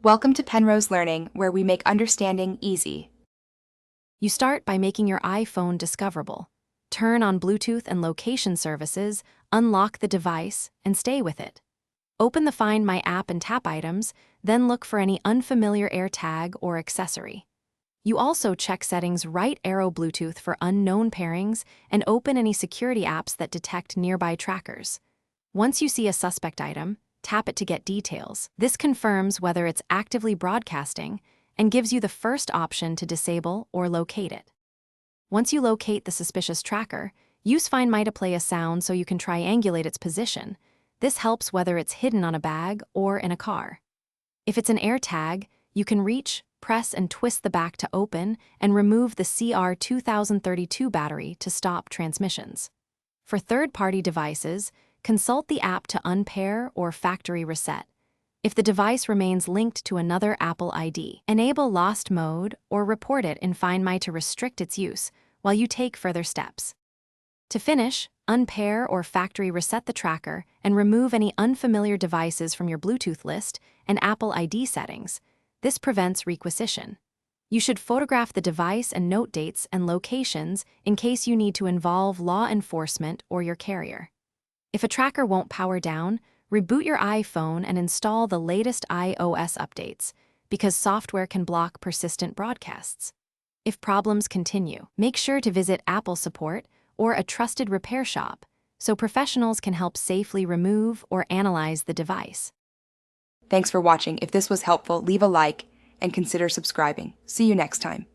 Welcome to Penrose Learning, where we make understanding easy. You start by making your iPhone discoverable. Turn on Bluetooth and location services, unlock the device, and stay with it. Open the Find My app and tap items, then look for any unfamiliar AirTag or accessory. You also check settings right arrow Bluetooth for unknown pairings and open any security apps that detect nearby trackers. Once you see a suspect item, tap it to get details. This confirms whether it's actively broadcasting and gives you the first option to disable or locate it. Once you locate the suspicious tracker, use Find My to play a sound so you can triangulate its position. This helps whether it's hidden on a bag or in a car. If it's an AirTag, you can reach, press, and twist the back to open and remove the CR2032 battery to stop transmissions. For third-party devices, consult the app to unpair or factory reset. If the device remains linked to another Apple ID, enable Lost Mode or report it in Find My to restrict its use while you take further steps. To finish, unpair or factory reset the tracker and remove any unfamiliar devices from your Bluetooth list and Apple ID settings. This prevents requisition. You should photograph the device and note dates and locations in case you need to involve law enforcement or your carrier. If a tracker won't power down, reboot your iPhone and install the latest iOS updates, because software can block persistent broadcasts. If problems continue, make sure to visit Apple support or a trusted repair shop so professionals can help safely remove or analyze the device. Thanks for watching. If this was helpful, leave a like and consider subscribing. See you next time.